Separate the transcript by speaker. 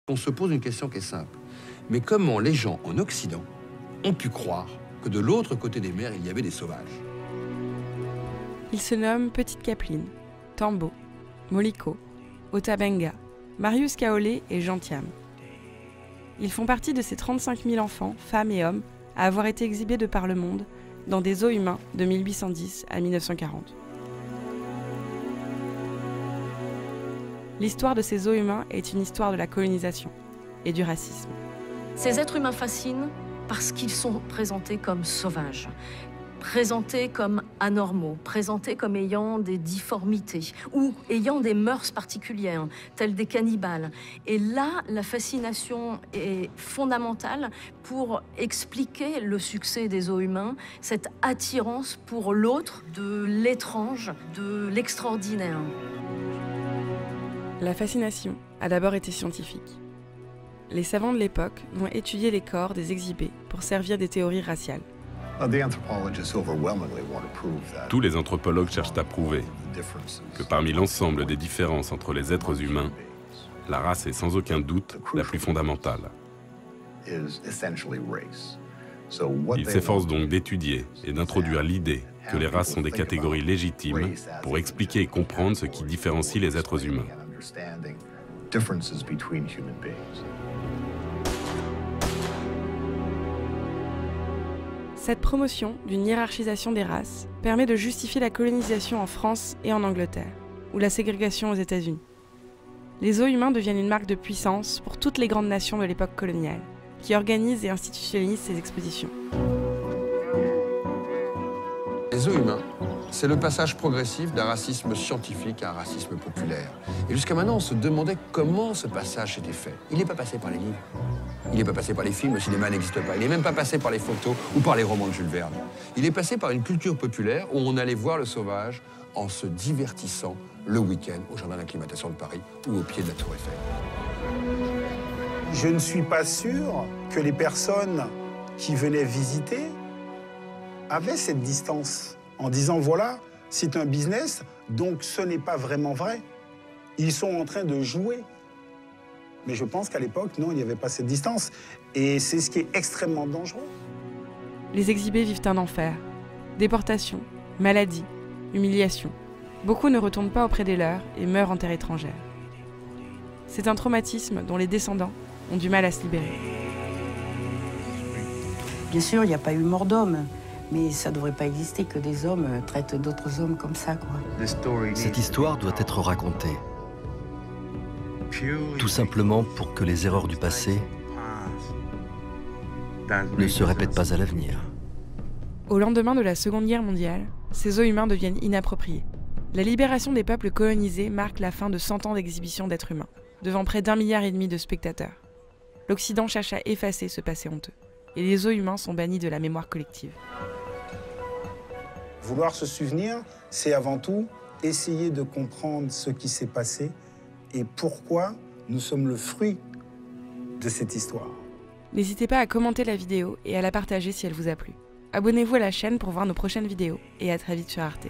Speaker 1: On se pose une question qui est simple. Mais comment les gens en Occident ont pu croire que de l'autre côté des mers, il y avait des sauvages?
Speaker 2: Ils se nomment Petite Capeline, Tambo, Moliko, Otabenga, Marius Kaolé et Jean Thiam. Ils font partie de ces 35 000 enfants, femmes et hommes, à avoir été exhibés de par le monde dans des zoos humains de 1810 à 1940. L'histoire de ces zoos humains est une histoire de la colonisation et du racisme.
Speaker 3: Ces êtres humains fascinent parce qu'ils sont présentés comme sauvages, présentés comme anormaux, présentés comme ayant des difformités ou ayant des mœurs particulières, telles des cannibales. Et là, la fascination est fondamentale pour expliquer le succès des zoos humains, cette attirance pour l'autre, de l'étrange, de l'extraordinaire.
Speaker 2: La fascination a d'abord été scientifique. Les savants de l'époque vont étudier les corps des exhibés pour servir des théories raciales.
Speaker 4: Tous les anthropologues cherchent à prouver que parmi l'ensemble des différences entre les êtres humains, la race est sans aucun doute la plus fondamentale. Ils s'efforcent donc d'étudier et d'introduire l'idée que les races sont des catégories légitimes pour expliquer et comprendre ce qui différencie les êtres humains.
Speaker 2: Cette promotion d'une hiérarchisation des races permet de justifier la colonisation en France et en Angleterre, ou la ségrégation aux États-Unis. Les zoos humains deviennent une marque de puissance pour toutes les grandes nations de l'époque coloniale, qui organisent et institutionnalisent ces expositions.
Speaker 1: Les zoos humains, c'est le passage progressif d'un racisme scientifique à un racisme populaire. Et jusqu'à maintenant, on se demandait comment ce passage s'était fait. Il n'est pas passé par les livres. Il n'est pas passé par les films, le cinéma n'existe pas. Il n'est même pas passé par les photos ou par les romans de Jules Verne. Il est passé par une culture populaire où on allait voir le sauvage en se divertissant le week-end au jardin d'acclimatation de Paris ou au pied de la Tour Eiffel.
Speaker 5: Je ne suis pas sûr que les personnes qui venaient visiter avaient cette distance en disant voilà, c'est un business, donc ce n'est pas vraiment vrai. Ils sont en train de jouer. Mais je pense qu'à l'époque, non, il n'y avait pas cette distance. Et c'est ce qui est extrêmement dangereux.
Speaker 2: Les exhibés vivent un enfer. Déportation, maladie, humiliation. Beaucoup ne retournent pas auprès des leurs et meurent en terre étrangère. C'est un traumatisme dont les descendants ont du mal à se libérer.
Speaker 6: Bien sûr, il n'y a pas eu mort d'homme. Mais ça ne devrait pas exister que des hommes traitent d'autres hommes comme ça, quoi.
Speaker 7: Cette histoire doit être racontée. Tout simplement pour que les erreurs du passé ne se répètent pas à l'avenir.
Speaker 2: Au lendemain de la Seconde Guerre mondiale, ces zoos humains deviennent inappropriés. La libération des peuples colonisés marque la fin de 100 ans d'exhibition d'êtres humains, devant près d'1,5 milliard de spectateurs. L'Occident cherche à effacer ce passé honteux, et les zoos humains sont bannis de la mémoire collective.
Speaker 5: Vouloir se souvenir, c'est avant tout essayer de comprendre ce qui s'est passé et pourquoi nous sommes le fruit de cette histoire.
Speaker 2: N'hésitez pas à commenter la vidéo et à la partager si elle vous a plu. Abonnez-vous à la chaîne pour voir nos prochaines vidéos et à très vite sur Arte.